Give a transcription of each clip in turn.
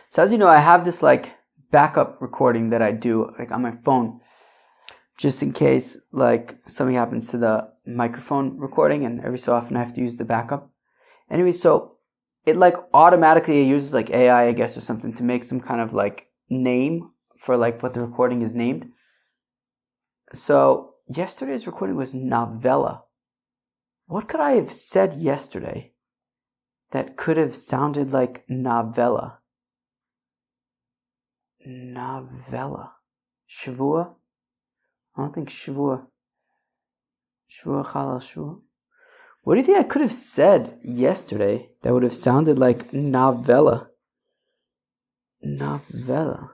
So as you know, I have this like backup recording that I do like on my phone, just in case like something happens to the microphone recording, and every so often I have to use the backup. Anyway, so it like automatically uses like AI, I guess, or something to make some kind of like name for like what the recording is named. So yesterday's recording was novella. What could I have said yesterday that could have sounded like novella? Novella. Shavua? I don't think Shavua. Shavua Chalal Shavua. What do you think I could have said yesterday that would have sounded like novella? Novella.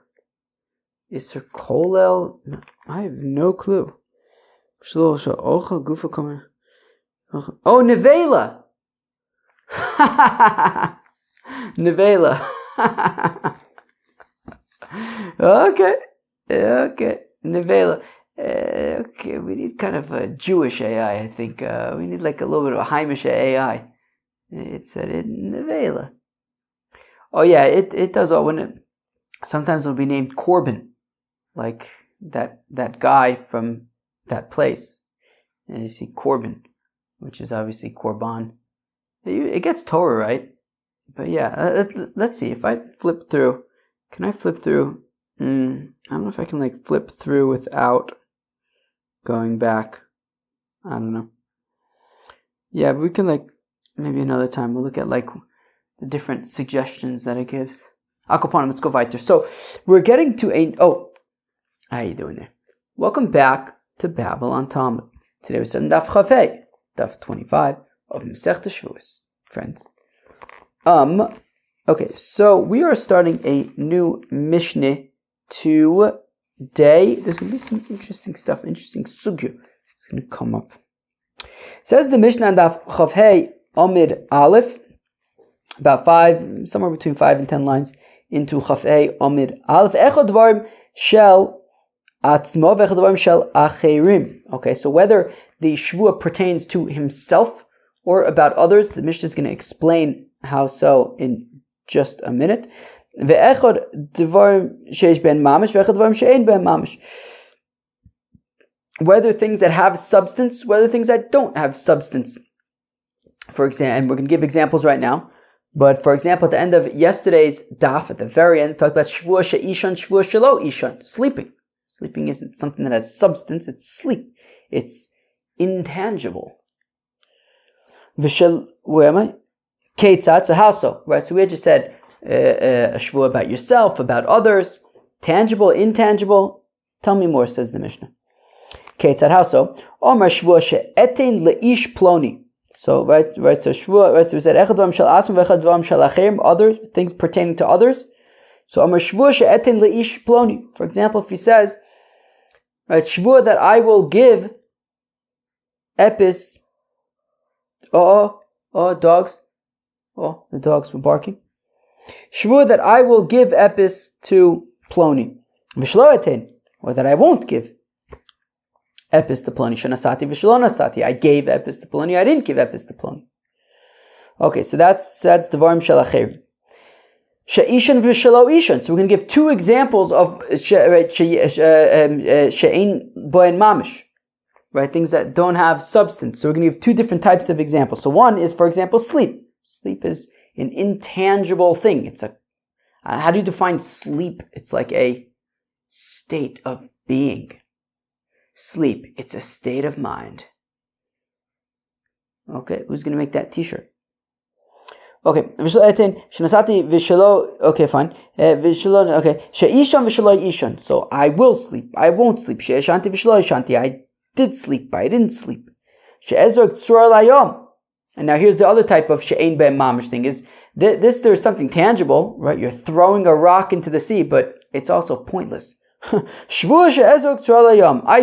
Isser Kolel? I have no clue. Oh, Nevela! Nevela. Okay. Nevela. Okay, we need kind of a Jewish AI, I think. We need like a little bit of a Heimish AI. It said it Nevela. Oh yeah, it does all when it sometimes it'll be named Corbin. Like that guy from that place. And you see Corbin, which is obviously Korban. It gets Torah, right? But yeah, let's see. If I flip through, can I flip through? I don't know if I can like flip through without going back. I don't know. Yeah, but we can like, maybe another time we'll look at like the different suggestions that it gives. Akoponim, let's go weiter. So we're getting to how you doing there? Welcome back to Babylon Talmud. Today we're starting Daf Chafei, Daf 25 of Masechta Shevuos, friends. Okay, so we are starting a new Mishnah today. There's going to be some interesting stuff, interesting sugya. It's going to come up. Says the Mishnah on Daf Chafei Amid Aleph, about somewhere between 5 and 10 lines into Chafei Amid Aleph. Echad dvarim shel atzmo v'echad dvarim shel acherim. Okay, so whether the Shvuah pertains to himself or about others, the Mishnah is going to explain how so in just a minute. Ve'echad dvarim sheish ben mamish ve'echad dvarim she'ein ben mamish. Whether things that have substance, whether things that don't have substance. For example, and we're going to give examples right now. But for example, at the end of yesterday's daf, at the very end, talked about Shevuos she'ishan, Shevuos shelo ishan, sleeping. Sleeping isn't something that has substance, it's sleep. It's intangible. Where am I? Ketzad, so how so? Right, so we had just said a Shevuah about yourself, about others, tangible, intangible. Tell me more, says the Mishnah. Ketzad, how so? Omar Shevuah she'etein le'ish ploni. So right. So Shevuah. Right. So we said echad dvarim shel atzmo v'echad dvarim shel acherim. Other things pertaining to others. So Amar Shevuah she'etin leish ploni. For example, if he says, right, Shevuah that I will give epis. Dogs. Oh, the dogs were barking. Shevuah that I will give epis to ploni. V'shlo etin, or that I won't give epis to ploni. Shenasati v'shlo nasati. I gave epis to ploni. I didn't give epis to ploni. Okay, so that's dvarim shel acherim. She'ishan v'shelo ishan. So we're going to give two examples of she'ein boen mamish, right? Things that don't have substance. So we're going to give two different types of examples. So one is, for example, sleep. Sleep is an intangible thing. It's how do you define sleep? It's like a state of being. Sleep. It's a state of mind. Okay, who's going to make that t-shirt? Okay, okay, fine. Okay, so I will sleep. I won't sleep. I did sleep, but I didn't sleep. And now here's the other type of she'ein ben mamish thing. Is this there's something tangible, right? You're throwing a rock into the sea, but it's also pointless. I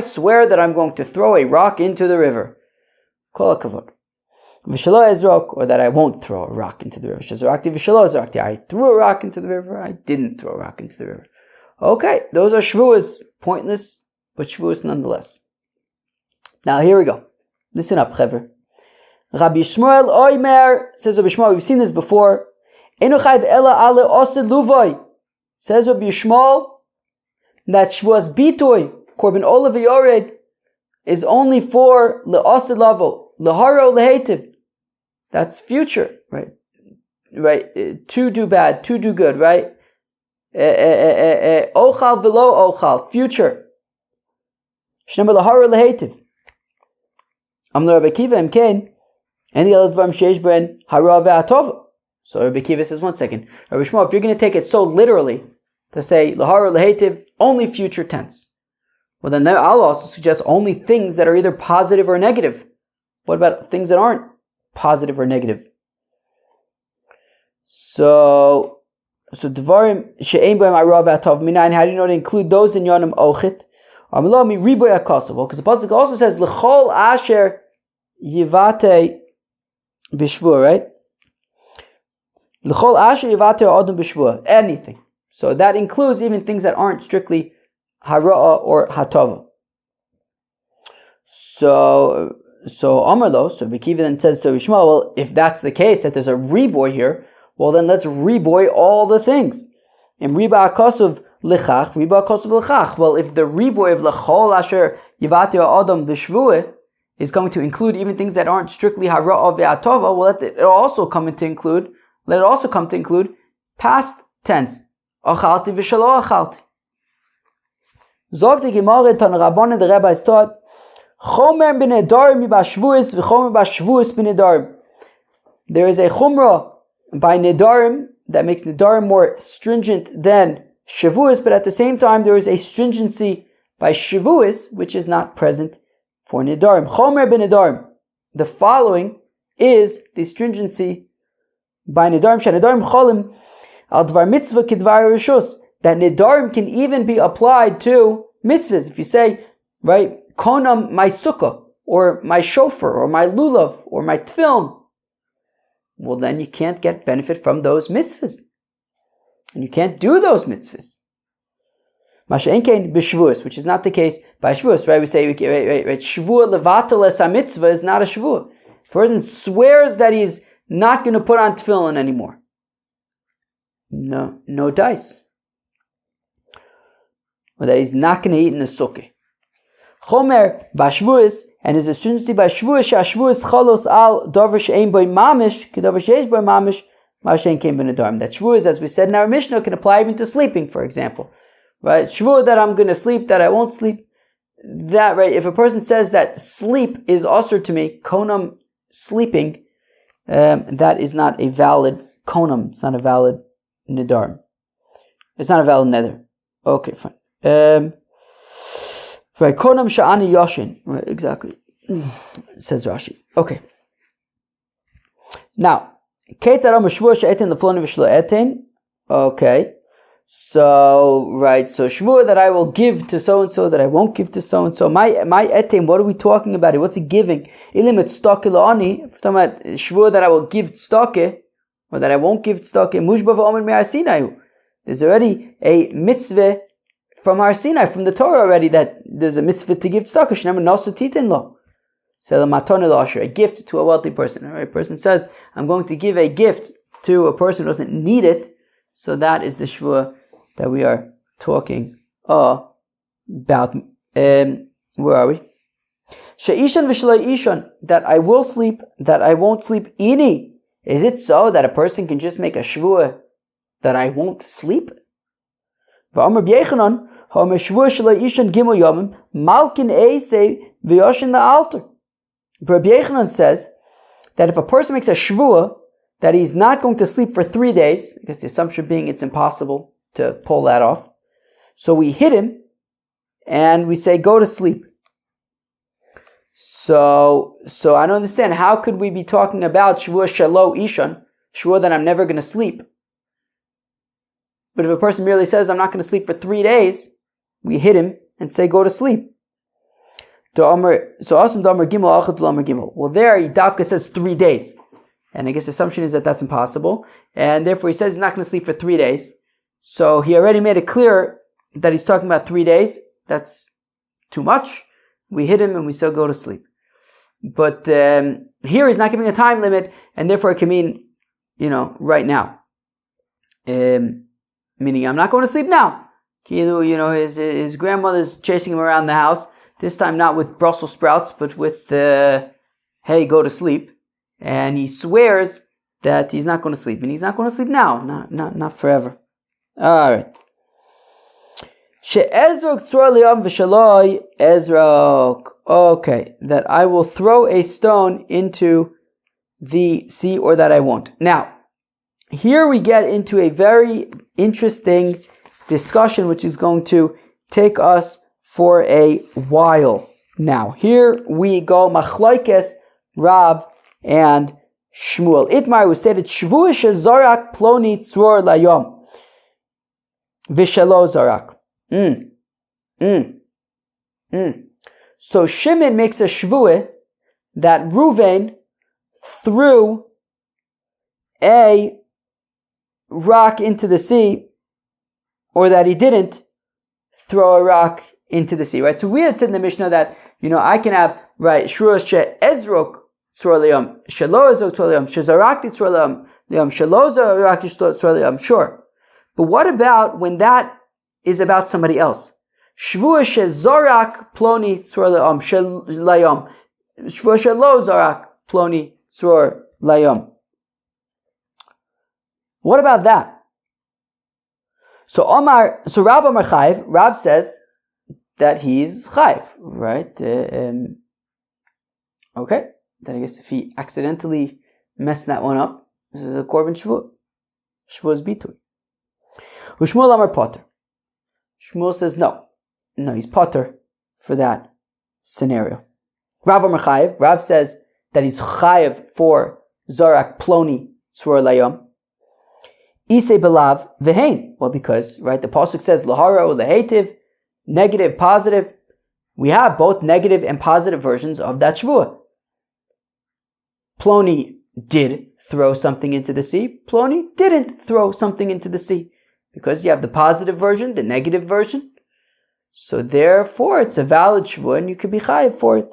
swear that I'm going to throw a rock into the river. Kol hakavod. Or that I won't throw a rock into the river. I threw a rock into the river. I didn't throw a rock into the river. Okay, those are Shevuos. Pointless, but Shevuos nonetheless. Now here we go. Listen up, Chaver. Rabbi Shmuel Oimer, says Rabbi Shmuel, we've seen this before. Says Rabbi Yishmael that Shevuos Bitoy, Korban Olav Yored, is only for Le'asid Lavo, Leharo Lehetiv. That's future, right? Right? To do bad, to do good, right? Ochal velo ochal, future. Shnemer Leharo Lehetiv. Amar Rabbi Akiva Imken, any other dvarim sheish ben hara ve'atova. So Rabbi Akiva says, one second. Rabbi Shmuel, if you're going to take it so literally, to say Lahara Lehetiv, only future tense, well then I'll also suggest only things that are either positive or negative. What about things that aren't positive or negative? So Dvarim she'ein b'hem hara ve'atova minayin, how do you know to include those in Yonim Ochit? Amilo mi riboy akasav. Well, because the pasuk also says L'chol asher yivate b'shvua, right? L'chol asher yivate adam b'shvua, anything. So that includes even things that aren't strictly hara'a or hatava. So Amar so Bekiva then says to Rishma, well, if that's the case, that there's a reboy here, well then let's reboy all the things. And riba akasuv lichach, riba akasuv lichach. Well, if the reboy of l'chol asher yivate adam b'shvua is going to include even things that aren't strictly hara'a ve'atava, well, let it also come to include past tense. Achalti v'shalo achalti. Zog the Gemara Tan Rabbanan, the rabbis taught, Chomer b'nedarim b'shvuos v'chomer b'shvuos b'nedarim. There is a chumrah by nedarim that makes nedarim more stringent than shevuos, but at the same time there is a stringency by shevuos which is not present for nedarim. Chomer b'nedarim. The following is the stringency by nedarim. Shenedarim cholim al dvar mitzvah kidvar rishus. That nedarim can even be applied to mitzvahs. If you say, right, konam my sukkah, or my shofar, or my lulav, or my tefillin, well then you can't get benefit from those mitzvahs. And you can't do those mitzvahs. Masha'enkein b'shvuos, which is not the case by shvuos, right? We say, right, shvua levatel es ha-mitzvah is not a shvua. If a person swears that he's not going to put on tefillin anymore, no dice. Or that he's not going to eat in a sukkah. Chomer b'shvuos, and his stringency by shvuos, sh'ashvuos cholos al davar she'ein boi mamish, k'davar she'esh boi mamish, ma'ashen kein b'nedarim. That shvuos, as we said in our Mishnah, can apply even to sleeping, for example. Right? Shvuah that I'm going to sleep, that I won't sleep. That, right, if a person says that sleep is usher to me, konam, sleeping, that is not a valid konam. It's not a valid nedarim. It's not a valid nether. Okay, fine. Right, konam sha'ani yoshin. Right, exactly. Says Rashi. Okay. Now, ketzar shvuah she'etin lefloni v'shlo etin. Okay. So, right, so shvuah that I will give to so-and-so, that I won't give to so-and-so. My etim, what are we talking about here? What's he giving? Ilim et tzedakah la'ani. If we're talking about shvuah that I will give tzedakah, or that I won't give tzedakah, mushba v'omer me'ar Sinai. There's already a mitzvah from Har Sinai, from the Torah already, that there's a mitzvah to give tzedakah. Shneimar nasu titin lo. So a gift to a wealthy person. A person says, I'm going to give a gift to a person who doesn't need it. So that is the shvuah that we are talking about. Where are we? She'ishan v'shlo ishan, that I will sleep, that I won't sleep. Ini, is it so that a person can just make a shvuah that I won't sleep? V'amar b'yechanan, ha'amar shvuah shlo ishan gimel yomim, malkin eisei v'yoshin la'alter. Rabbi Yechanan says that if a person makes a shvuah that he's not going to sleep for 3 days, I guess the assumption being it's impossible to pull that off, so we hit him and we say, go to sleep. So I don't understand, how could we be talking about shvuah shalo ishan, shvuah that I'm never going to sleep? But if a person merely says, I'm not going to sleep for 3 days, we hit him and say, go to sleep. Well, there Yidavka says 3 days. And I guess the assumption is that that's impossible. And therefore he says he's not going to sleep for 3 days. So he already made it clear that he's talking about 3 days. That's too much. We hit him and we still go to sleep. But here he's not giving a time limit, and therefore it can mean, right now. meaning I'm not going to sleep now. His grandmother's chasing him around the house, this time not with Brussels sprouts, but with, hey, go to sleep. And he swears that he's not going to sleep, and he's not going to sleep now, not forever. All right. Okay, that I will throw a stone into the sea, or that I won't. Now, here we get into a very interesting discussion, which is going to take us for a while. Now, here we go, Machlokes Rav and Shmuel. Itmar was stated, Shevuos shezorak ploni tzror layom, v'shelo zorak. So Shimon makes a shvuah that Reuven threw a rock into the sea, or that he didn't throw a rock into the sea, right? So we had said in the Mishnah that, I can have, right, Shevuos she'ezrok tzror layom, shelo ezrok tzror layom, shezarakti tzror layom, shelo zarakti tzror layom, sure. But what about when that is about somebody else? Shevuos shezorak ploni tzror layom, Shevuos shelo zorak ploni tzror layom. What about that? So Rav Amar Chayiv, Rav says that he's Chayiv, right? Okay, then I guess if he accidentally messed that one up, this is a korban Shevuah. Shevuah's bitui. Shmuel Amar Potter. Shmuel says no, he's Potter for that scenario. Rav Amar Chayiv, Rav says that he's Chayiv for Zorak Ploni Tzror Layom. Isei belav vehein. Well, because, right, the pasuk says lahara or lahativ, negative, positive. We have both negative and positive versions of that shvuah. Ploni did throw something into the sea. Ploni didn't throw something into the sea. Because you have the positive version, the negative version. So therefore, it's a valid shvuah and you can be chayiv for it.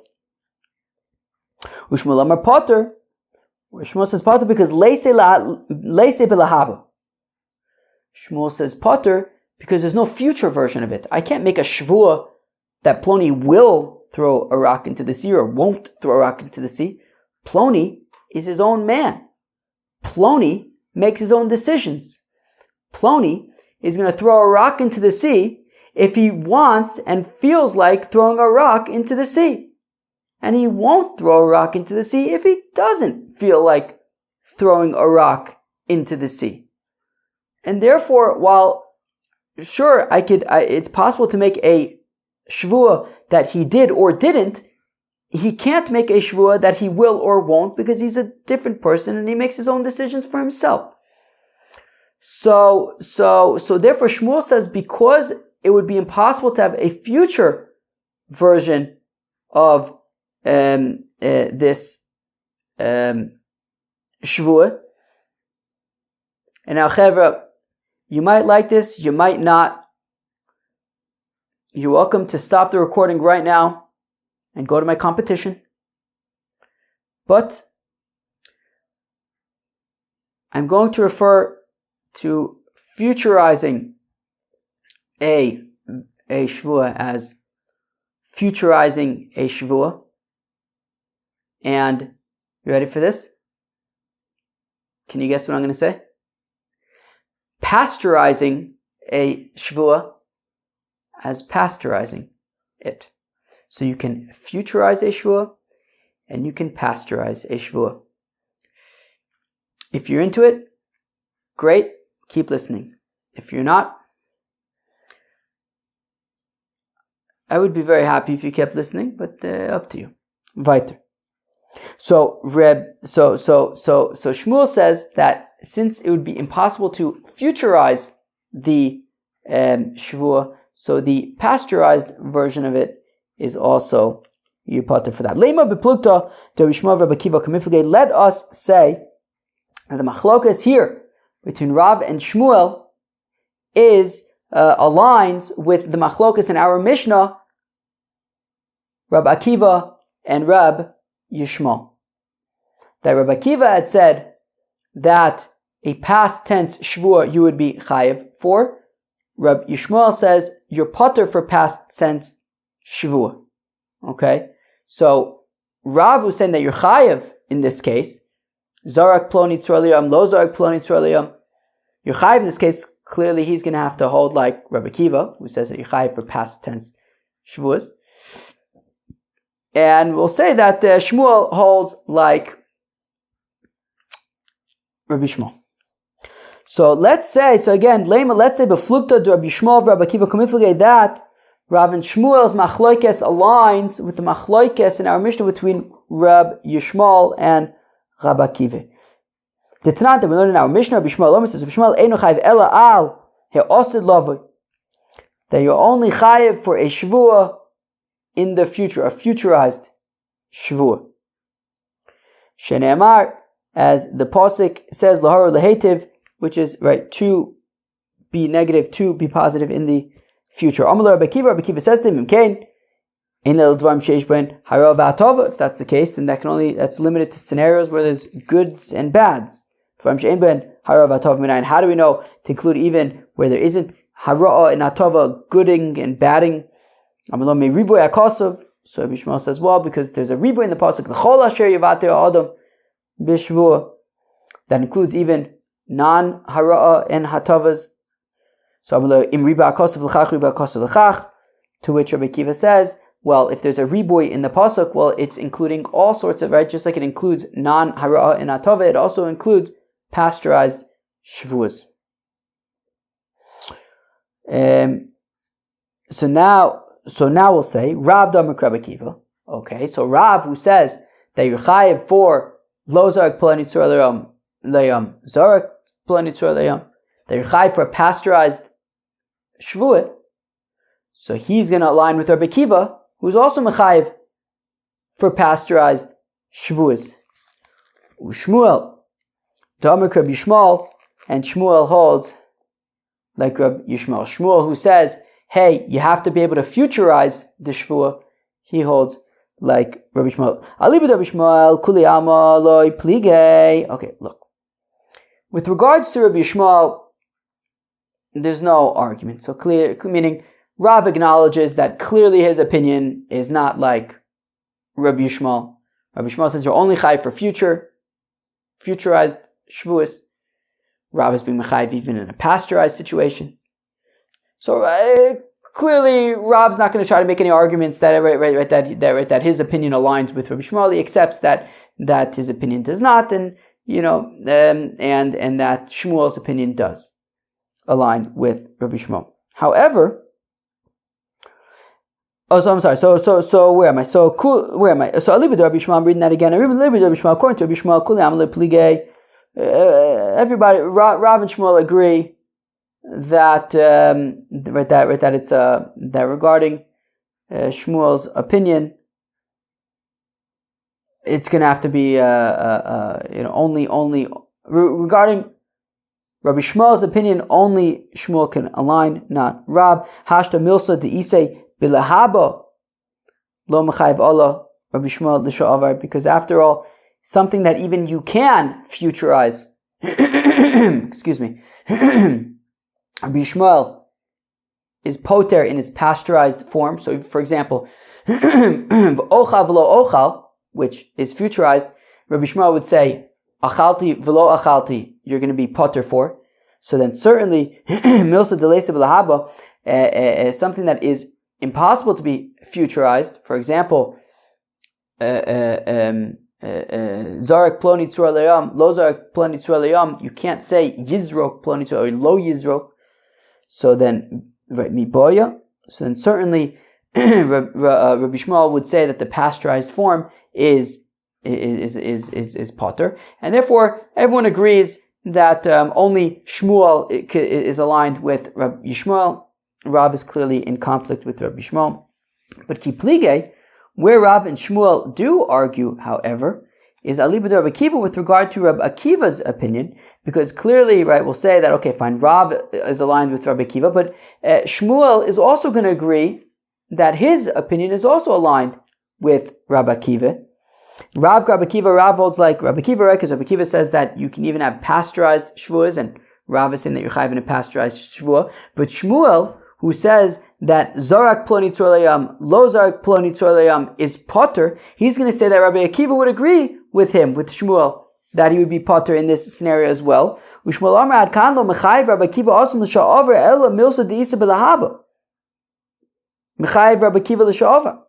Ushmuel Amar Potter. Shmuel says Potter because leise belahaba. Shmuel says Potter because there's no future version of it. I can't make a shvuah that Ploni will throw a rock into the sea or won't throw a rock into the sea. Ploni is his own man. Ploni makes his own decisions. Ploni is going to throw a rock into the sea if he wants and feels like throwing a rock into the sea. And he won't throw a rock into the sea if he doesn't feel like throwing a rock into the sea. And therefore, while sure it's possible to make a shvuah that he did or didn't, he can't make a shvuah that he will or won't because he's a different person and he makes his own decisions for himself. So therefore Shmuel says because it would be impossible to have a future version of this shvuah. And now, Chevra, you might like this, you might not. You're welcome to stop the recording right now and go to my competition. But I'm going to refer to futurizing a shvuah as futurizing a shvuah. And you ready for this? Can you guess what I'm going to say? Pasteurizing a shvuah as pasteurizing it. So you can futurize a shvuah and you can pasteurize a shvuah. If you're into it, great, keep listening. If you're not, I would be very happy if you kept listening, but up to you. Weiter. So Shmuel says that since it would be impossible to futurize the shvuah, so the pasteurized version of it is also Yupater for that. Lema beplukta Rabbi Akiva kamiflage. Let us say that the machlokas here between Rav and Shmuel is aligns with the machlokas in our Mishnah, Rabbi Akiva and Rab Yishmael. That Rabbi Akiva had said that a past tense shvua you would be chayiv for. Rab Yishmael says you're potter for past tense shvua. Okay, so Rav was saying that you're chayiv in this case. Zarak ploni tzraliyam, lo zarak ploni tzraliyam. You're chayiv in this case. Clearly, he's going to have to hold like Rabbi Akiva, who says that you're chayiv for past tense shvuas. And we'll say that Shmuel holds like Rabbi Shmuel. So let's say, let's say beflukta to Rabbi Shmuel of Rabbi Akiva kumiflige that Rav and Shmuel's machloikes aligns with the machloikes in our Mishnah between Rab Yishmael and Rabbi Akiva. The Tanat that we learned in our Mishnah, Rabbi Shmuel says, Rabbi Shmuel eino chayiv ela al he'osid lavoi, that you're only chayiv for a shvua in the future, a futurized shvua. Shene'emar, as the pasuk says, laharu lehetiv, which is right, to be negative, to be positive in the future. Amar Rabbi Akiva says to him, Imkain, in el dvarim sheish ben hara v'atova. If that's the case, then that's limited to scenarios where there's goods and bads. Dvarim she'ein ben hara v'atova minayin. How do we know to include even where there isn't hara and atova, gooding and badding? Amar lo me riboy akosov. So Rabbi Shmuel says, well, because there's a riboy in the pasuk, l'chol asher yavater adam b'shvua, that includes even non-hara and hatavas. So Amar lo im riba akosov l'chach riba akosov l'chach. To which Rabbi Akiva says, well, if there's a riboy in the pasuk, well, it's including all sorts of, right? Just like it includes non-hara and atava, it also includes pasteurized shvuas. So now we'll say Rav Damar Rabbi Akiva. Okay, so Rav, who says that you're chayiv for lo zarak plani tzur leyam zarak plani tzur leyam, that you're chayiv for a pasteurized shvuah. So he's going to align with Rabbi Akiva, who's also mechayiv for pasteurized shvuas. Shmuel Damar Rabbi Yishmael, and Shmuel holds like Rabbi Yishmael. Shmuel, who says, hey, you have to be able to futurize the shvuah, he holds like Rabbi Shmuel. Alibid Rabbi Shmuel, kuli alma loy plige. Okay, look. With regards to Rabbi Shmuel, there's no argument. So clear, meaning Rav acknowledges that clearly his opinion is not like Rabbi Yishmael. Rabbi Yishmael says you're only chayiv for futurized shvuas. Rav is being mechayiv even in a pasteurized situation. So clearly, Rav's not going to try to make any arguments that that his opinion aligns with Rabbi Shmuel. He accepts that his opinion does not, and and that Shmuel's opinion does align with Rabbi Shmuel. However, I'm sorry. So where am I? So where am I? So Alibid Rabbi Shmuel. I'm reading that again. Alibid Rabbi Shmuel. According to Rabbi Shmuel, Kuli Amalei Pligei. Everybody, Rav and Shmuel agree that it's that regarding Shmuel's opinion, it's going to have to be only regarding Rabbi Shmuel's opinion, only Shmuel can align, not Rab. Hashta milsa deise bilahaba lo mechayiv Allah Rabbi Shmuel l'sha'avar, because after all, something that even you can futurize, excuse me, Rabbi Shmuel is poter in his pasteurized form. So, for example, ochal v'lo ochal, which is futurized, Rabbi Shmuel would say, achalti v'lo achalti, you're going to be poter for. So then certainly, milsa delesa b'lahaba, something that is impossible to be futurized. For example, Zarek ploni tzur leyam, lo zarek ploni tzur leyam. You can't say yizrok ploni tzur or lo yizrok. So then, right, miboya. So then, certainly, Rabbi Shmuel would say that the pasteurized form is potter, and therefore everyone agrees that only Shmuel is aligned with Rabbi Yishmael. Rav is clearly in conflict with Rabbi Shmuel. But kiplige, where Rav and Shmuel do argue, however, is alibud Rabbi Akiva with regard to Rabbi Akiva's opinion, because clearly, right, we'll say that, okay, fine, Rav is aligned with Rabbi Akiva, but Shmuel is also going to agree that his opinion is also aligned with Rabbi Akiva. Rav Rabbi Kiva, Rav holds like Rabbi Kiva, right? Because Rabbi Kiva says that you can even have pasteurized Shevuos, and Rav is saying that you're chayiv in a pasteurized Shevuah. But Shmuel, who says that Zorak Ploni Tzor Lo Zorak Ploni Tzor is potter, he's going to say that Rabbi Akiva would agree with him, with Shmuel, that he would be potter in this scenario as well. Ushmuel Amar Ad Kan Lo Mechayiv Rabbi Akiva Osam L'Sha'over Ela Milsa De'isa B'Lahaba. Mechayiv Rabbi Akiva L'Sha'over.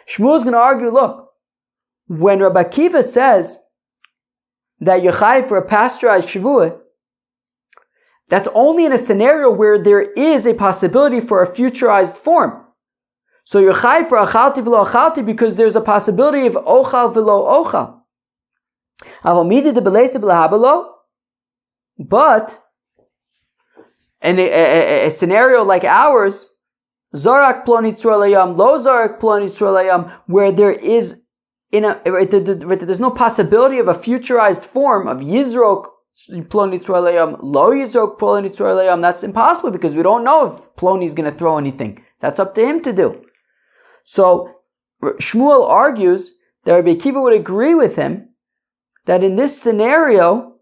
Shmuel's going to argue, look, when Rabbi Akiva says that you're chayiv for a pasteurized Shevuah, that's only in a scenario where there is a possibility for a futurized form. So you're chayiv for achalti v'lo achalti because there's a possibility of ochal v'lo ochal. But in a scenario like ours, Zorak Ploni Tzor Layam, Lo Zorak Ploni Tzor Layam, where there is there's no possibility of a futurized form of Yizrok Ploni Tzor Layam, Lo Yizrok Ploni Tzor Layam. That's impossible because we don't know if Ploni is going to throw anything. That's up to him to do. So Shmuel argues that Rabbi Akiva would agree with him that in this scenario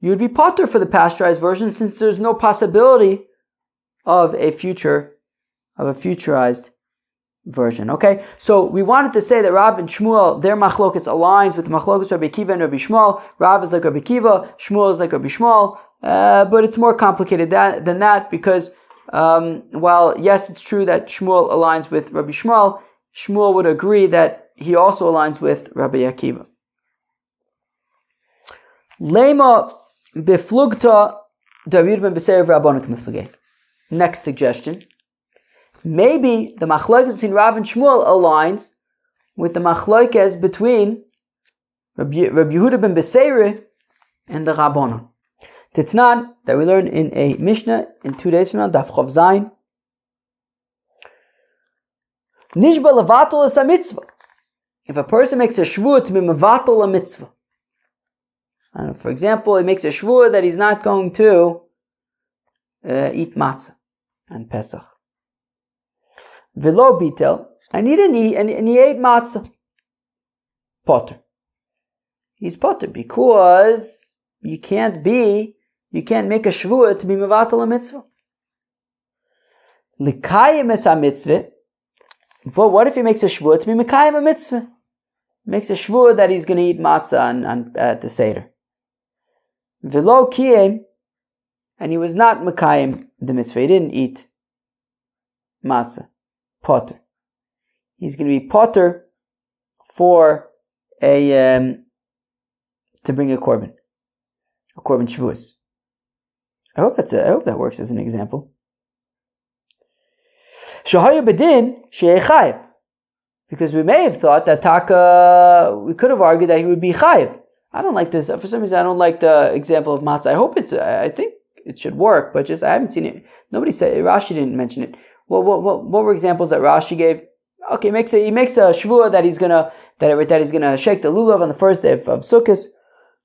you would be potter for the pasteurized version since there's no possibility of a futurized version. Okay, so we wanted to say that Rav and Shmuel, their machlokas aligns with the machlokas Rabbi Akiva and Rabbi Shmuel. Rav is like Rabbi Akiva, Shmuel is like Rabbi Shmuel, but it's more complicated than that because while yes, it's true that Shmuel aligns with Rabbi Shmuel, Shmuel would agree that he also aligns with Rabbi Akiva. Lema beflugta David ben Beseir v'Rabbanon k'miflagei. Next suggestion. Maybe the machlokes between Rav and Shmuel aligns with the machlokes between Rabbi Yehuda ben Beseir and the Rabbanon. Titnan, that we learn in a Mishnah in 2 days from now, Daf Chav Zayin. Nishba levatul es mitzvah. If a person makes a shvuah to be mevatul a mitzvah, I don't know, for example, he makes a shvuah that he's not going to eat matzah on Pesach. Velo bitel, and he didn't eat, and he ate matzah. Potter. He's potter because you can't make a shvuah to be mevatel a mitzvah. Likayim es a mitzvah, but what if he makes a shvuah to be mekayim a mitzvah? He makes a shvuah that he's going to eat matzah at the Seder. Velo kiyem, and he was not mekayim the mitzvah. He didn't eat matzah. Potter. He's going to be potter for to bring a korban Shevuos. I hope that works as an example. Shahaya bedin she'echayiv, because we may have thought that we could have argued that he would be chayiv. I don't like this. For some reason, I don't like the example of matzah. I think it should work, but just I haven't seen it. Nobody said. Rashi didn't mention it. What were examples that Rashi gave? Okay, he makes a shvuah that he's gonna shake the lulav on the first day of Sukkot,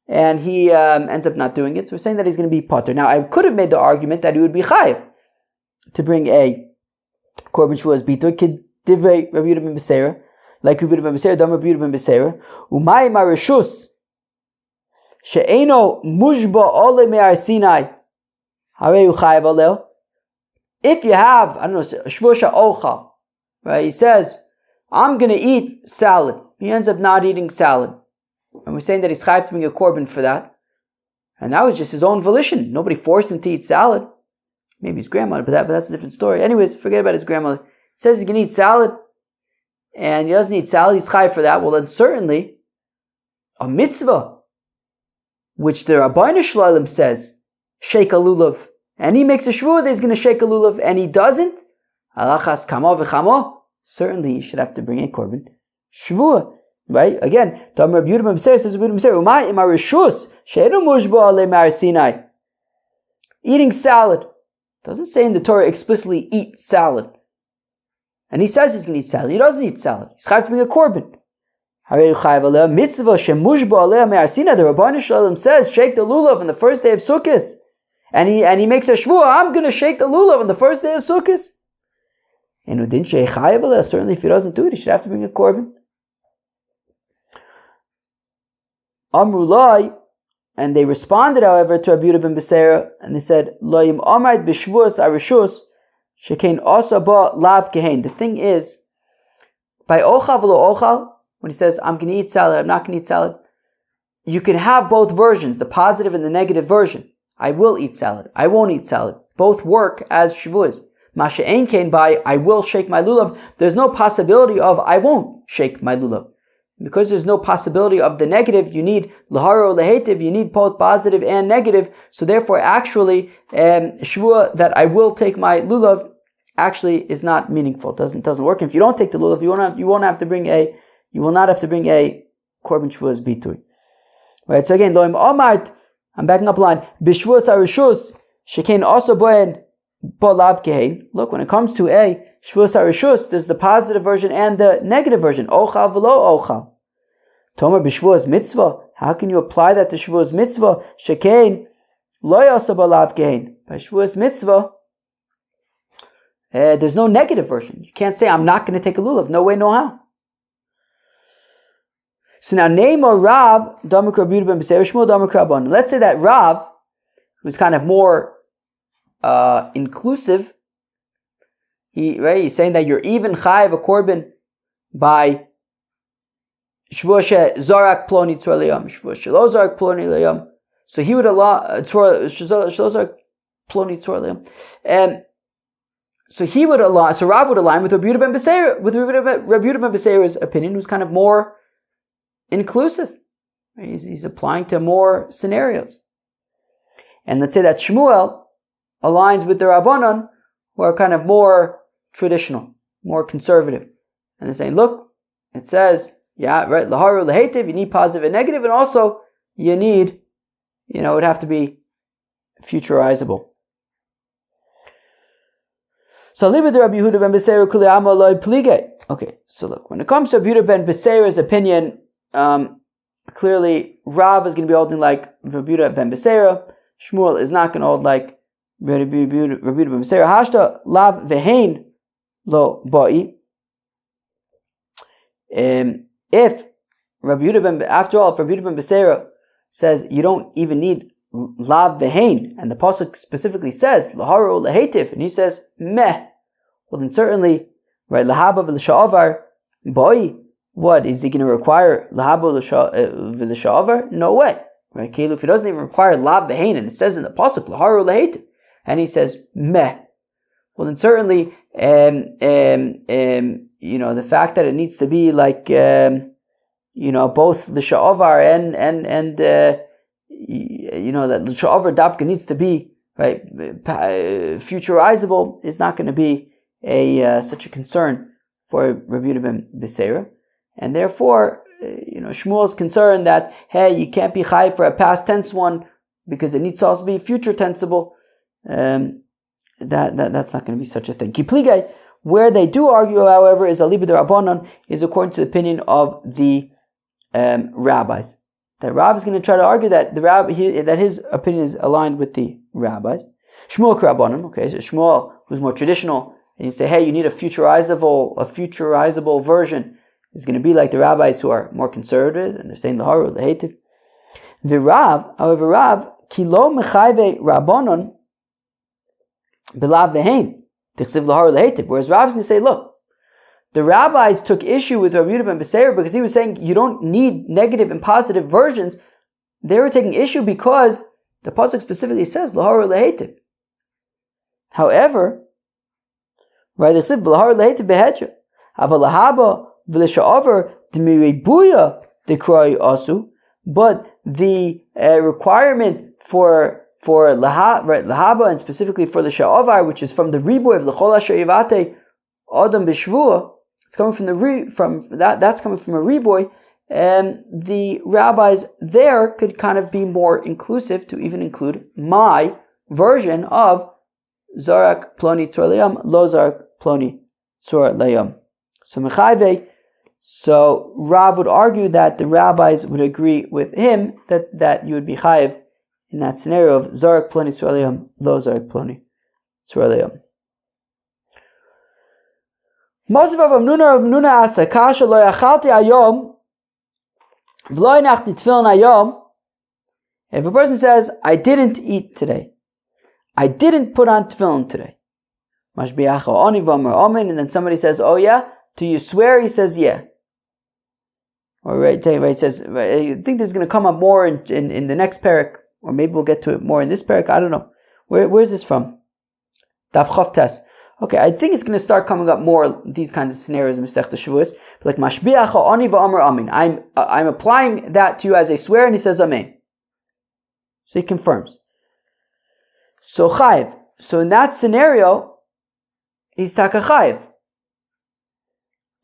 and he ends up not doing it. So we're saying that he's going to be potter. Now I could have made the argument that he would be chayiv to bring a korban shvuah bitur kid divrei Rabbi Yehuda ben Beseira, like Rabbi Yehuda ben Beseira, dam Rabbi Yehuda ben Beseira, umay marishus she'eno mushba ole me'ar Sinai harei chayiv aleo. If you have, I don't know, shvusha ochal, right? He says, I'm going to eat salad. He ends up not eating salad. And we're saying that he's chayiv to bring a korban for that. And that was just his own volition. Nobody forced him to eat salad. Maybe his grandmother, but that's a different story. Anyways, forget about his grandmother. He says he's going to eat salad, and he doesn't eat salad, he's chayiv for that. Well, then certainly, a mitzvah, which the Rabbeinu Shlalem says, shake a lulav, and he makes a shvuah that he's going to shake a lulav, and he doesn't, halachas kamo v'chamo, certainly he should have to bring a korban shvuah, right? Again, Rabbi Yehuda ben Beseira says, Umay imar rishus she'enu mushba ale me'ar Sinai. Eating salad doesn't say in the Torah explicitly eat salad, and he says he's going to eat salad. He doesn't eat salad. He's chayav to bring a korban. Mitzvah shemushba aleh me'ar Sinai. The Rabbeinu Shalom says shake the lulav on the first day of Sukkot. And he makes a shvuah, I'm going to shake the lulav on the first day of Sukkot. And certainly if he doesn't do it, he should have to bring a korban. Amrulai, and they responded, however, to Rabbi Yehuda ben Beseira, and they said, Loim Amrad b'Shvuos arishus shekein asa ba lav kehein. The thing is, by ochal v'lo ochal, when he says, I'm going to eat salad, I'm not going to eat salad, you can have both versions, the positive and the negative version. I will eat salad, I won't eat salad. Both work as Shevuos. Masha ein kein by, I will shake my lulav. There's no possibility of, I won't shake my lulav. Because there's no possibility of the negative, you need laharo lehetiv, you need both positive and negative. So therefore, actually, shvua that I will take my lulav actually is not meaningful. It doesn't work. And if you don't take the lulav, you will not have to bring a korban shvuas bitui. Right. So again, loim omart. I'm backing up line. Bishvuas arishus shekain also boen bolav kehein. Look, when it comes to a shvuas arishus, there's the positive version and the negative version. Ochal v'lo ochal. Tomer b'shvuas mitzvah. How can you apply that to shvuas mitzvah? Shekain lo yasa bolav kehein. By shvuas mitzvah, there's no negative version. You can't say I'm not going to take a lulav. No way, no how. So now, name or Rav, Damak Rabbi Yehuda ben Beseira, Shmuel Damak Rabban. Let's say that Rav, who's kind of more inclusive, he's saying that you're even chayav a korban by Shvuah Zorak Ploni Tzor Leyam, Shvuah Shelo Zorak Ploni Leyam. So he would allow Shelo Zorak Ploni Tzor Leyam. So he would align. So Rav would align with Rabbi Yehuda ben Beseira, with Rabbi Yehuda ben Beseira's opinion, who's kind of more inclusive. He's applying to more scenarios. And let's say that Shmuel aligns with the Rabbanon, who are kind of more traditional, more conservative. And they're saying, look, it says, yeah, right, laharu lehetiv, you need positive and negative, and also you need, it would have to be futurizable. So Rabbi Yehuda ben Beseira kuli amo loy plige. Okay, so look, when it comes to Rabbi Yehuda ben Beseira's opinion, clearly Rav is going to be holding like Rabbi Yehuda ben Beseira. Shmuel is not going to hold like Rabbi Yehuda ben Beseira. Hashta lav vehein lo ba'i. If Rabbi Yehuda ben Beseira says you don't even need lav vehein, and the pasuk specifically says laharu lehetif, and he says meh, well then certainly, right, lahaba v'l'sha'avar ba'i. What, is he going to require lahabo v'l'sha'avar? No way. Right? If he doesn't even require lab v'hein, and it says in the pasuk laharu lehetiv, and he says meh, well then certainly, the fact that it needs to be like, both the sha'avar and that the sha'avar dafka needs to be right futurizable is not going to be such a concern for Rabbi Yehuda ben Beseira. And therefore, Shmuel's concerned that, hey, you can't be chayiv for a past tense one because it needs to also be future tenseable. That's not going to be such a thing. Kipligay, where they do argue, however, is aliba de Rabbanon, is according to the opinion of the rabbis. That Rav is going to try to argue that that his opinion is aligned with the rabbis. Shmuel Rabbanon, okay, so Shmuel, who's more traditional, and you say, hey, you need a futurizable version. Is going to be like the rabbis who are more conservative, and they're saying the haru, the hativ. The Rav, however, kilo mechayve rabbanon belav vehein tichsiv laharu lehativ. Whereas Rav is going to say, look, the rabbis took issue with Rabbi Yehuda ben Beseira because he was saying you don't need negative and positive versions. They were taking issue because the pasuk specifically says laharu lehativ. However, right, tichsiv laharu lehativ behedra avalahaba. But the requirement for lahaba and specifically for the sha'avar, which is from the riboy of l'chol asher yivate adam b'shvuah, it's coming from that's coming from a riboy, and the rabbis there could kind of be more inclusive to even include my version of zarak ploni tzor leyam, lo zarak ploni tzor leyam. So Rav would argue that the rabbis would agree with him that you would be chayiv in that scenario of zarak ploni tzor leyam, lo zarak ploni tzor leyam. Moshe Rav Amnuna asa kasha lo yachalti ayom V'lo enachti tefillin hayom. If a person says, I didn't eat today, I didn't put on tefillin today, mashbiacha oni v'amar amen, and then somebody says, oh yeah, do you swear? He says, yeah. Or right, he says, I think this is going to come up more in the next parak, or maybe we'll get to it more in this parak. I don't know. Where's this from? Daf Chav Tes. Okay, I think it's going to start coming up more these kinds of scenarios in Masechta Shevuos. Like mashbiacha ani v'amar amen. I'm applying that to you as a swear, and he says amen. So he confirms. So chayiv. So in that scenario, he's taka chayiv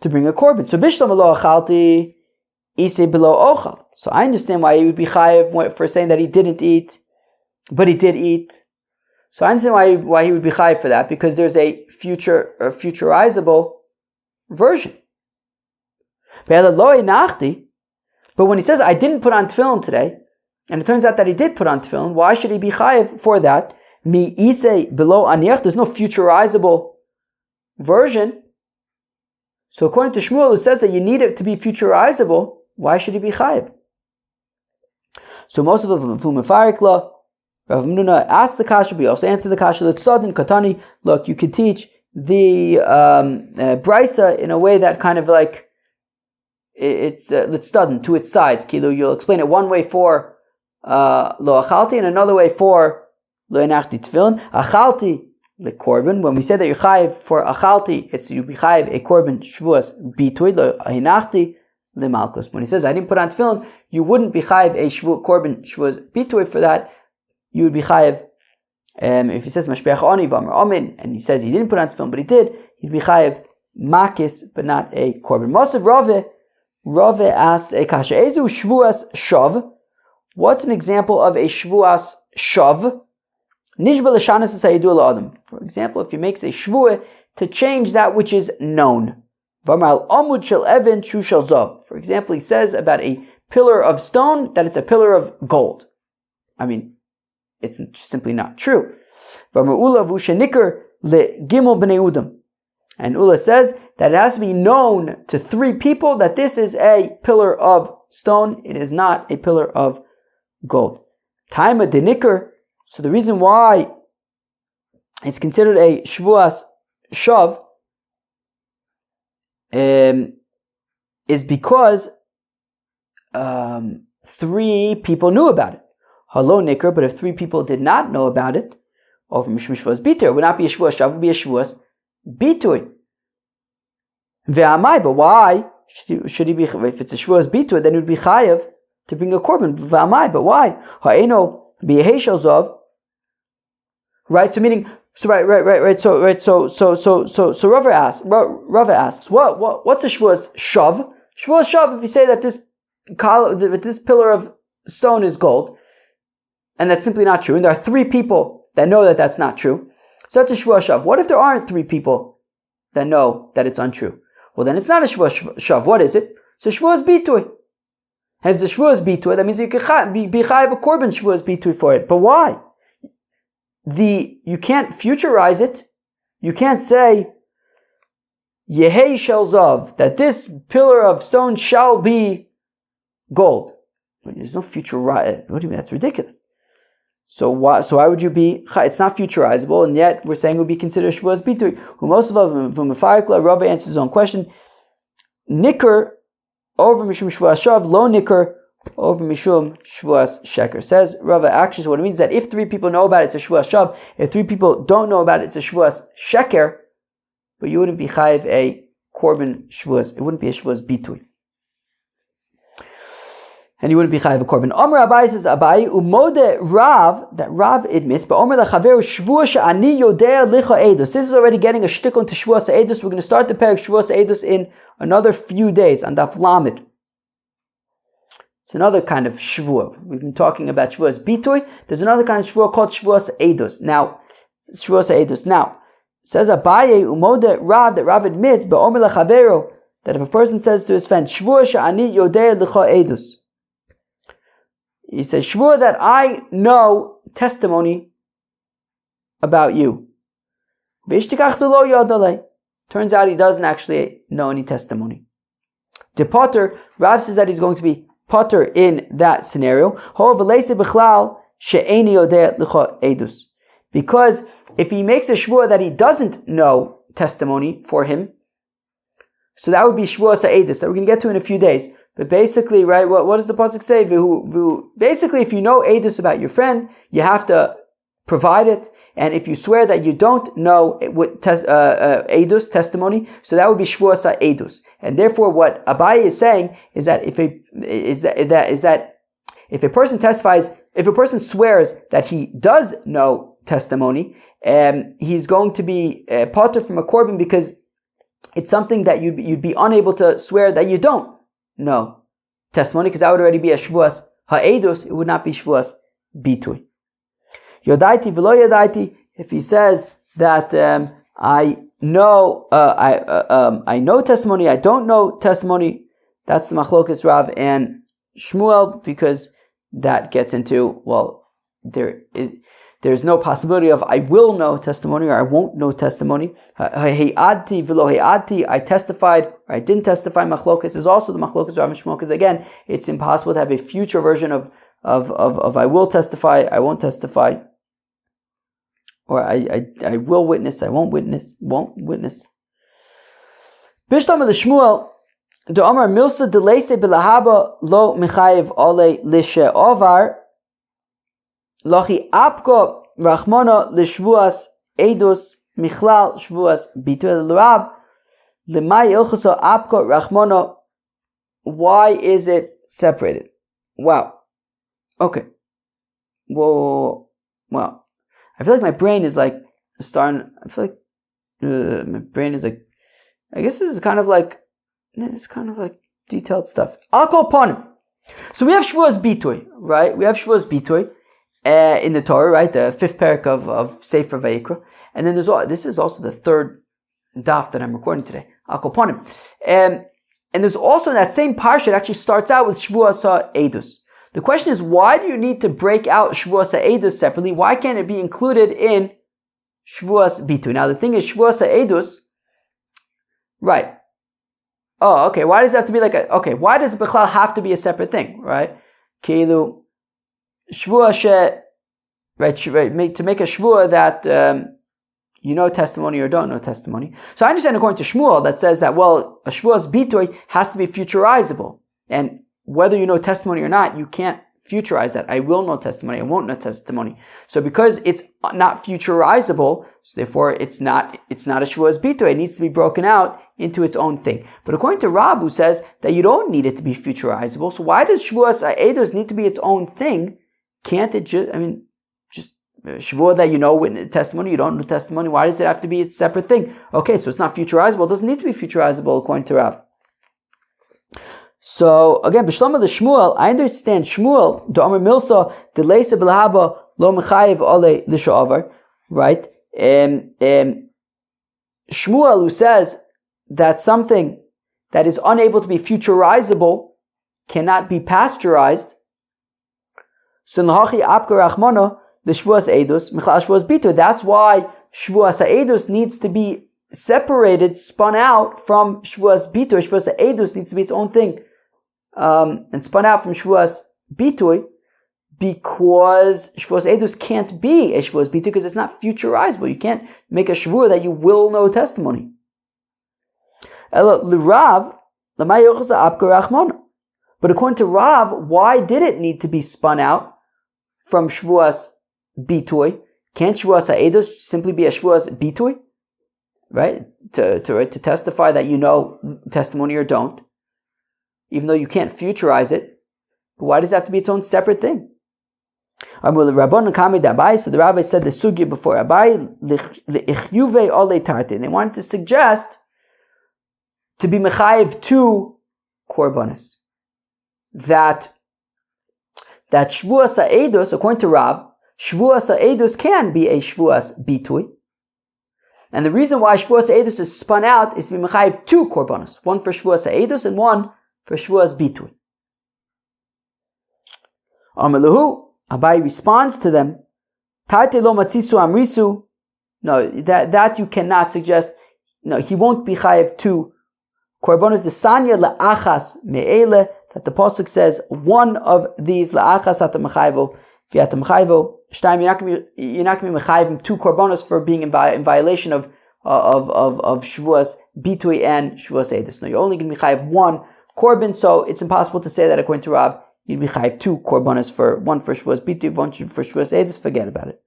to bring a korban. So bishlam lo achalti isei below ochal. So I understand why he would be chayiv for saying that he didn't eat, but he did eat. So I understand why he would be chayiv for that, because there's a futurizable version. But when he says, I didn't put on tefillin today, and it turns out that he did put on tefillin, why should he be chayiv for that? Mi isei below aniach, there's no futurizable version. So according to Shmuel, who says that you need it to be futurizable, why should he be chayiv? So most of the Fumafarikla, Rav Menuna asked the kasha, but he also answered the kasha. L'tzadin katani. Look, you could teach the brisa in a way that kind of like it's l'tzadin to its sides. Kilu, you'll explain it one way for lo achalti and another way for lo enachti tefillin. Achalti le korban. When we say that you're chayiv for achalti, it's you be chayiv a korban shvuas bituy lo enachti le malchus. When he says I didn't put on tefillin, you wouldn't be chayiv a korban shvuas bituy for that. You would be chayiv, if he says mashpeach oni v'amar amen, and he says he didn't put on tefillin, but he did, he'd be chayiv makis, but not a korban. Mosav Rave asks a kasha, ezu shvuas shav. What's an example of a shvuas shav? Nishba l'shanas sayidu l'adam. For example, if he makes a shvuah to change that which is known. V'amar al amud shel even shu shel zav. For example, he says about a pillar of stone that it's a pillar of gold. I mean, it's simply not true. And Ula says that it has to be known to three people that this is a pillar of stone. It is not a pillar of gold. Taima de nikr. So the reason why it's considered a shvuas shav is because three people knew about it. Hello, Nicker, but if three people did not know about it, over Mishvuas Bitur, it would not be a Shvuas Shav, it would be a Shvuas Bitur. Ve'amai, but why should he be, if it's a Shvuas Bitur, then it would be Chayav to bring a korban. Ve'amai, but why? Ha'eno b'yeheshel zov. Right, so meaning, so right. So Rava asks, what's a Shvuas Shav? Shvuas Shav, if you say that this pillar of stone is gold, and that's simply not true, and there are three people that know that that's not true, so that's a shvuah shav. What if there aren't three people that know that it's untrue? Well, then it's not a shvuah shav. What is it? So shvuah is bitui. And if it's a shvuah is bitui, that means you can be chayav a korban shvuah is bitui for it. But why? You can't futurize it. You can't say yehei shel zav, that this pillar of stone shall be gold. There's no future. What do you mean? That's ridiculous. So why would you be? It's not futurizable, and yet we're saying it would be considered shvuas bitui. Who most of them from Mefarikla, Rabbi answers his own question. Nicker over mishum shvuas shav, lo nicker over mishum shvuas sheker. Says Rabbi, actually, so what it means is that if three people know about it, it's a shvuas shav. If three people don't know about it, it's a shvuas sheker. But you wouldn't be chayiv a korban shvuas. It wouldn't be a shvuas bitui. And you wouldn't be chayav a korban. Omer Abai says Abai umode Rav, that Rav admits, but Omer lechaveru shvuah she'ani yodea licha edus. This is already getting a shtick onto shvuas edus. We're going to start the parak shvuas edus in another few days on Daf Lamed. It's another kind of shvuah. We've been talking about shvuas bitui. There's another kind of shvuah called shvuas edus. Now, shvuas edus. Now, says Abai umode Rav, that Rav admits, but Omer lechaveru, that if a person says to his friend shvuah she'ani yodea licha edus, he says, shvuah that I know testimony about you. Turns out he doesn't actually know any testimony. The Potter, Rav says that he's going to be potter in that scenario. Because if he makes a shvuah that he doesn't know testimony for him, so that would be Shevuos ha'edus that we're going to get to in a few days. But basically, right, what does the pasuk say? Basically, if you know edus about your friend, you have to provide it. And if you swear that you don't know edus, testimony, so that would be Shevuos ha'edus. And therefore, what Abaye is saying is that if a person testifies, if a person swears that he does know testimony, he's going to be potter from a korban because it's something that you'd be unable to swear that you don't know testimony, because that would already be a Shevuos ha'edus. It would not be Shevuos bitui. Yodaiti v'lo yodaiti. If he says that I know testimony, I don't know testimony, that's the machlokas Rav and Shmuel, because that gets into, well, there's no possibility of I will know testimony or I won't know testimony. Ha'adti v'lo ha'adti, I testified or I didn't testify. Machlokas is also the machlokas Rav and Shmuel, because again, it's impossible to have a future version of I will testify, I won't testify, or I will witness, I won't witness. Bishlam of the Shmuel, the Amar Milsa Deleise Bilahaba Lo Mechayev Ole Lishe Ovar Lochi Apko Rachmana Lishvuas Edus Michlal Shvuas Bitul Rab Lemay Ilchaso Apko Rachmana. Why is it separated? Wow. Okay. Whoa. Wow. I feel like my brain is like starting. I feel like my brain is like. I guess this is kind of like. It's kind of like detailed stuff. I'll call upon him. So we have Shevuos Bitui, right? We have Shevuos Bitui in the Torah, right? The 5th parak of Sefer Vayikra. And then this is also the 3rd daf that I'm recording today. I'll call upon him. And there's also in that same parsha, it actually starts out with Shevuos ha'edus. The question is, why do you need to break out Shevuos ha'edus separately? Why can't it be included in Shevuos Bitui? Now the thing is, Shevuos ha'edus, right? Oh, okay. Why does it have to be why does Bichlal have to be a separate thing, right? Keilu Shevuah right? To make a Shevuah that you know testimony or don't know testimony. So I understand according to Shmuel that says that, well, a Shevuos Bitui has to be futurizable, and whether you know testimony or not, you can't futurize that. I will know testimony, I won't know testimony. So because it's not futurizable, so therefore it's not a Shevuos Bitui. It needs to be broken out into its own thing. But according to Rav, who says that you don't need it to be futurizable, so why does Shevuos ha'edus need to be its own thing? Can't it just Shevuah that you know with testimony, you don't know testimony, why does it have to be its separate thing? Okay, so it's not futurizable. It doesn't need to be futurizable according to Rav. So again, B'Shlomo the Shmuel, I understand Shmuel, the Amar Milsa, the Leisa B'Lahaba, Lo Mechayev Ole L'Sha'avar, right? Shmuel, who says that something that is unable to be futurizable cannot be pasteurized. So Nahachi Apka Rachmana, the Shevuos Edus, Michlal Shevuos Bitui. That's why Shevuos Edus needs to be separated, spun out from Shevuos Bitui. Shevuos Edus needs to be its own thing. And spun out from Shevuos Bitui, because Shevuos Edus can't be a Shevuos Bitui because it's not futurizable. You can't make a Shevuah that you will know testimony. But according to Rav, why did it need to be spun out from Shevuos Bitui? Can't Shevuos Edus simply be a Shevuos Bitui? Right? To testify that you know testimony or don't, even though you can't futurize it. But why does it have to be its own separate thing? So the rabbi said the sugya before Abai, and they wanted to suggest to be mechayev 2 korbanos. That Shevuos ha'edus, according to Rab, Shevuos ha'edus can be a Shevuos Bitui. And the reason why Shevuos ha'edus is spun out is to be mechayev 2 korbanos, one for Shevuos ha'edus and one for Shevuos Bitui. Amalahu, Abai responds to them, Tate lo matzisu amrisu. No, that you cannot suggest. No, he won't be chayev 2 korbanos. The sanya la'achas me'ele, that the pasuk says one of these la'achas atam mechayvo v'atam mechayvo shtaim. You're not going to be mechayvim 2 korbanos for being in violation of Shevuos bitui and Shevuos edus. No, you're only going to be chayiv 1 korban. So it's impossible to say that according to Rav you'd be chayiv 2 korbanos, for one for Shevuos bitui, one for Shevuos edus. Forget about it.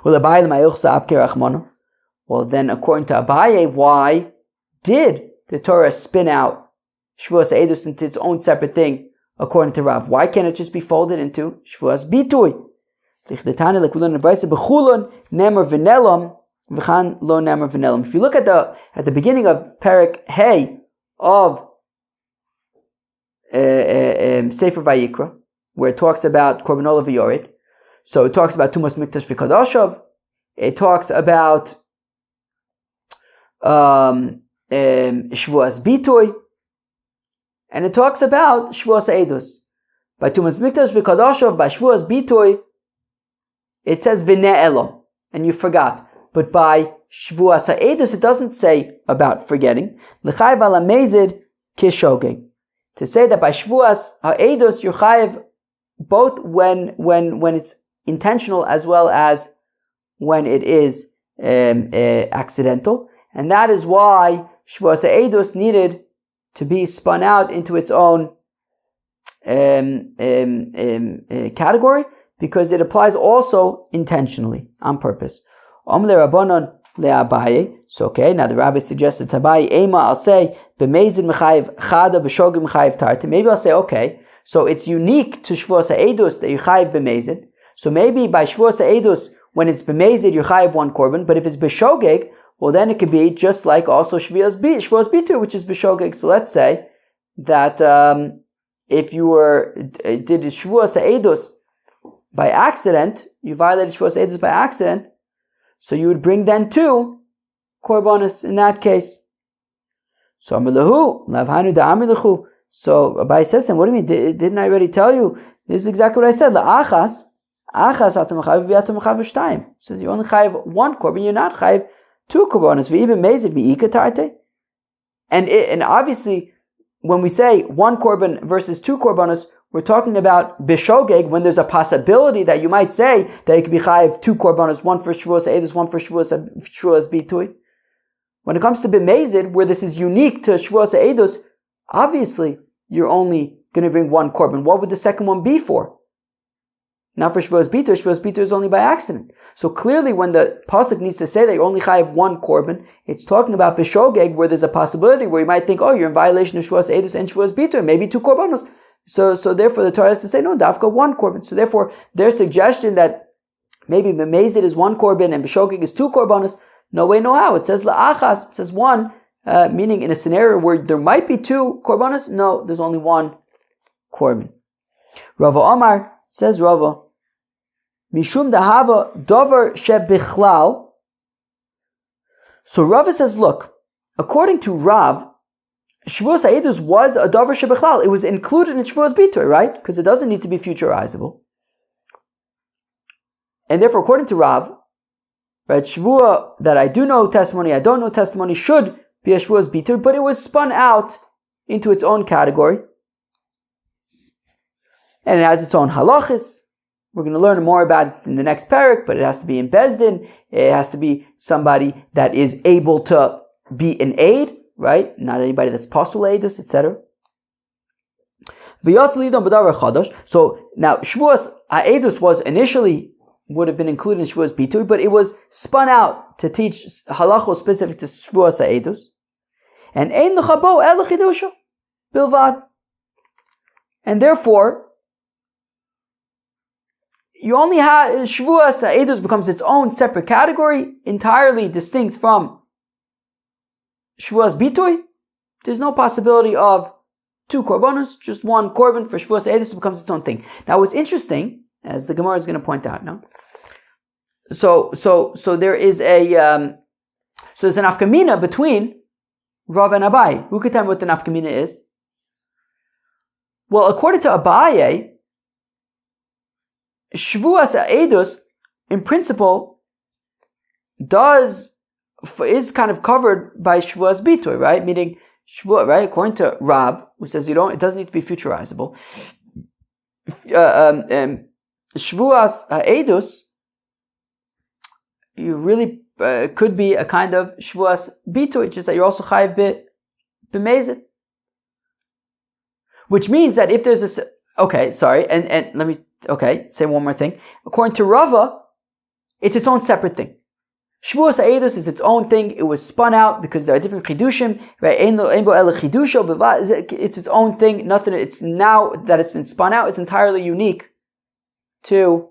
Well, then according to Abaye, why did the Torah spin out Shevuos edus into its own separate thing? According to Rav, why can't it just be folded into Shevuos bitui? If you look at the beginning of Perek Hey of Sefer Vayikra, where it talks about Korbanol v'Yored, so it talks about Tumas Mikdash v'Kadoshav, it talks about Shevuos bitui, and it talks about Shevuos edus. By Tumas Mikdash v'Kadoshav, by Shevuos bitui, it says V'nei Elam, and you forgot. But by Shevuos edus, it doesn't say about forgetting. L'chayv ala mezid kishogeg. To say that by Shevuos edus you're chayiv both when it's intentional as well as when it is accidental, and that is why Shevuos edus needed to be spun out into its own category, because it applies also intentionally, on purpose. So okay, now the rabbi suggested to Abaye, Ema, I'll say, b'mezid mechayiv chada, b'shogeg mechayiv tarta. Maybe I'll say, okay, so it's unique to Shevuos edus that you chayiv b'mezid. So maybe by Shevuos edus, when it's b'mezid, you chayiv 1 korban, but if it's b'shogeg, well then it could be just like also Shevuos bitur, which is b'shogeg. So let's say that if you did Shevuos edus by accident, you violated Shevuos edus by accident, so you would bring then 2 korbanos in that case. So Amalahu, Lavhanu da'amilahu. So Abaye says to him, what do you mean? Didn't I already tell you? This is exactly what I said. La'achas atam chayiv v'atam chayiv shtayim. Says you only chayiv 1 korban, you're not chayiv 2 korbanos. V'ibim mezid mi'ika tarte. And obviously, when we say 1 korban versus 2 korbanos, we're talking about bishogeg, when there's a possibility that you might say that it could be chayiv 2 korbanos, 1 for Shevuos edus, 1 for Shevuos bitui. When it comes to b'mezid, where this is unique to Shevuos edus, obviously you're only going to bring 1 korban. What would the second one be for? Not for Shevuos bitui is only by accident. So clearly, when the pasuk needs to say that you only chayiv 1 korban, it's talking about bishogeg, where there's a possibility where you might think, oh, you're in violation of Shevuos edus and Shevuos bitui, maybe 2 korbanos. So therefore the Torah has to say, no, dafka 1 korban. So therefore, their suggestion that maybe b'mezid is 1 korban and b'shogeg is 2 korbanos, no way, no how. It says la'achas, it says 1, meaning in a scenario where there might be 2 korbanos, no, there's only 1 korban. Rava Omar, says Rava, mishum dahava dover shebichlal. So Rava says, look, according to Rav, Shevuos edus was a davar shebichlal. It was included in Shevuos bitui, right? Because it doesn't need to be futurizable. And therefore, according to Rav, right, Shavua that I do know testimony, I don't know testimony, should be a Shevuos bitui, but it was spun out into its own category. And it has its own halachis. We're going to learn more about it in the next parak, but it has to be in Bezdin. It has to be somebody that is able to be an aid, right? Not anybody that's pasul edus, etc. So now Shevuos edus was initially would have been included in Shevuos bitui, but it was spun out to teach halachos specific to Shevuos edus, and ein l'chabo el chidusha bilvad, and therefore you only have Shevuos edus becomes its own separate category, entirely distinct from Shevuos bitui. There's no possibility of 2 korbanos, just 1 korban for Shevuos edus becomes its own thing. Now, what's interesting, as the Gemara is going to point out now, so there is there's an nafkamina between Rav and Abaye. Who could tell me what the nafkamina is? Well, according to Abaye, Shevuos edus, in principle, is kind of covered by Shevuos bitui, right? Meaning, right? According to Rav, who says it doesn't need to be futurizable. Shevuos Edus, you really could be a kind of Shevuos Bitoy, just that you're also chayiv b'mezid. Which means that if there's a... Okay, sorry, and let me... Okay, say one more thing. According to Rava, it's its own separate thing. Shevuos Edus is its own thing. It was spun out because there are different chidushim. Right? It's its own thing. Nothing. It's now that it's been spun out. It's entirely unique to,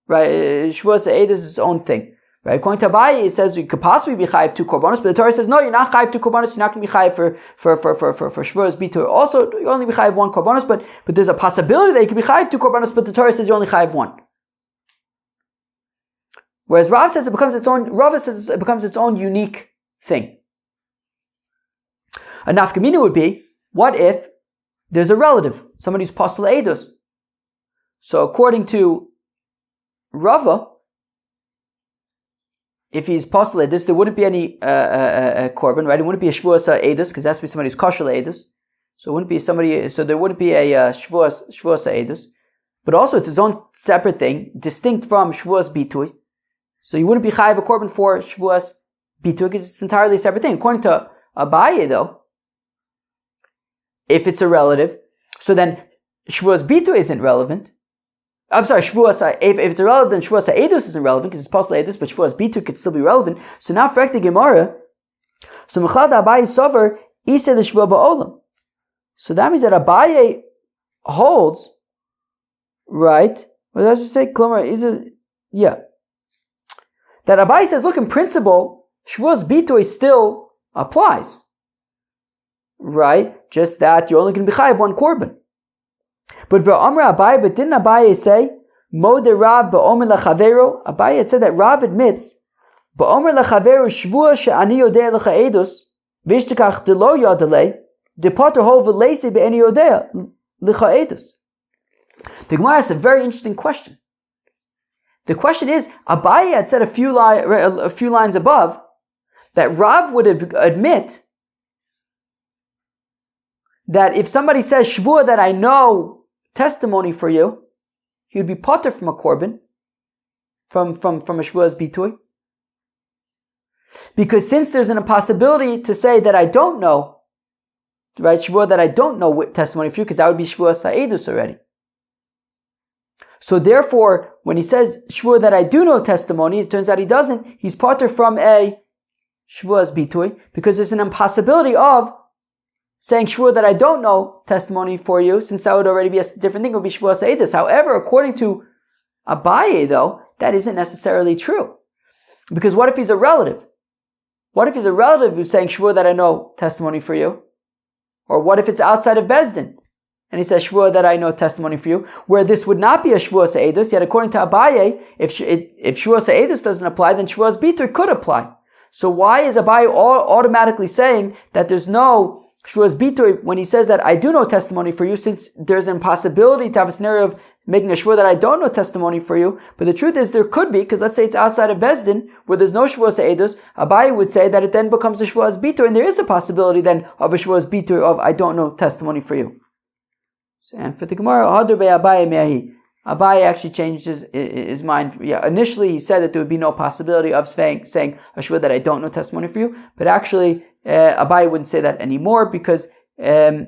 right? Shevuos Edus is its own thing. Right? According to Abaye, it says you could possibly be chayiv 2 korbanos, but the Torah says no, you're not chayiv 2 korbanos. You're not going to be chayiv for Shevuos Bitoy. Also, you only be chayiv 1 korbanos, but there's a possibility that you could be chayiv 2 korbanos, but the Torah says you only chayiv 1. Whereas Rav says it becomes its own. Rava says it becomes its own unique thing. A nafkamina would be, what if there's a relative, somebody who's posel edus? So according to Rava, if he's posel edus, there wouldn't be any korban, right? It wouldn't be a Shevuos edus because that's be somebody who's kosher edus. So it wouldn't be somebody. So there wouldn't be a Shevuos edus. But also it's its own separate thing, distinct from Shevuos Bitoy. So you wouldn't be chayiv a korban for Shevuos Bitoy because it's entirely a separate thing. According to Abaye, though, if it's a relative, so then Shevuos Bitoy isn't relevant. I'm sorry, Shevuos. If it's a relative, then Shevuos Edus isn't relevant because it's possible Edus, but Shevuos Bitoy could still be relevant. So now, for the Gemara, so Mechlad Abaye Sover Iseh l'Shvuah Ba'olam. So that means that Abaye holds, right? What did I just say? Klomar is that Abaye says, look, in principle, Shevuos Bitoy still applies. Right? Just that you're only going to be chayiv 1 korban. But V'amra Abaye, but didn't Abaye say, Mode Rav ba'omer lachavero? Abaye had said that Rav admits, ba'omer lachavero Shevuos she'ani yodea lecha edus, v'ishtekach delo yodele, depater hol v'leise be'eni yodea lecha edus. The Gemara asks a very interesting question. The question is, Abaye had said a few lines above that Rav would admit that if somebody says Shvuah that I know testimony for you, he would be potter from a korban, from a Shevuos Bitoy. Because since there's an impossibility to say that I don't know, right, Shvuah that I don't know testimony for you, because that would be Shevuos Ha'edus already. So therefore, when he says Shvuah that I do know testimony, it turns out he doesn't. He's potter from a Shevuos Bitoy because there's an impossibility of saying Shvuah that I don't know testimony for you, since that would already be a different thing. It would be Shevuos Edus. However, according to Abaye, though, that isn't necessarily true. Because what if he's a relative? What if he's a relative who's saying Shvuah that I know testimony for you? Or what if it's outside of Bezdin? And he says, Shvuah that I know testimony for you, where this would not be a Shevuos Edus, yet according to Abaye, if Shevuos Edus doesn't apply, then Shevuos Bitoy could apply. So why is Abaye automatically saying that there's no Shevuos Bitoy when he says that I do know testimony for you, since there's an impossibility to have a scenario of making a Shvuah that I don't know testimony for you? But the truth is there could be, because let's say it's outside of Bezdin, where there's no Shevuos Edus, Abaye would say that it then becomes a Shevuos Bitoy, and there is a possibility then of a Shevuos Bitoy of I don't know testimony for you. And for the Gemara, Abaye actually changed his mind. Yeah, initially he said that there would be no possibility of saying a Shvuah that I don't know testimony for you, but actually Abaye wouldn't say that anymore because now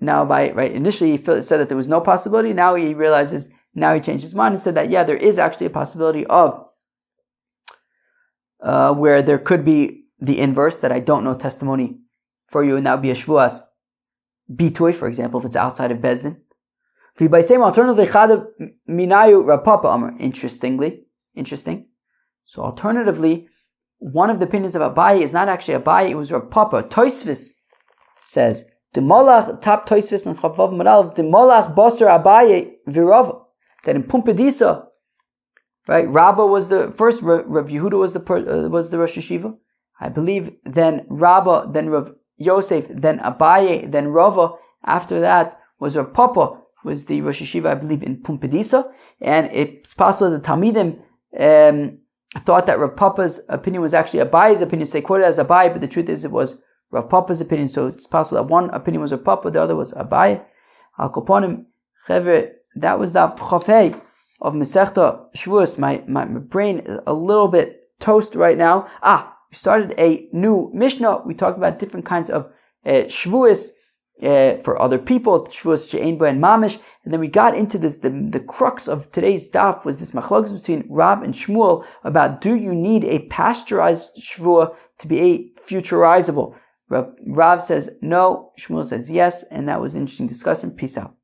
Abaye, right, initially he said that there was no possibility. Now he realizes, now he changed his mind and said that yeah, there is actually a possibility of where there could be the inverse, that I don't know testimony for you, and that would be a Shevuos Bitoy, for example, if it's outside of Bezdin. Interesting. So alternatively, one of the opinions of Abaye is not actually Abaye, it was Rav Papa. Tosfos says, the Molach, top Tosfos and Chavav Moral, the Molach Boser Abaye Virava, that in Pumbedisa, right, Rabba was the first, Rav Yehuda was the Rosh Yeshiva, I believe, then Rabba, then Rav Yosef, then Abaye, then Rava. After that was Rav Papa, was the Rosh Yeshiva, I believe, in Pumbedisa. And it's possible that the Talmidim thought that Rav Papa's opinion was actually Abaye's opinion, so they quoted it as Abaye, but the truth is it was Rav Papa's opinion. So it's possible that one opinion was Rav Papa, the other was Abaye. Al Koponim, Chevre, that was the Chafei of Masechta Shevuos. My brain is a little bit toast right now. We started a new Mishnah. We talked about different kinds of Shevuos for other people, Shevuos She'ein Bo and Mamish, and then we got into this. The crux of today's daf was this machlokes between Rav and Shmuel about, do you need a pasteurized Shevuah to be a futurizable? Rav says no, Shmuel says yes, and that was interesting discussion. Peace out.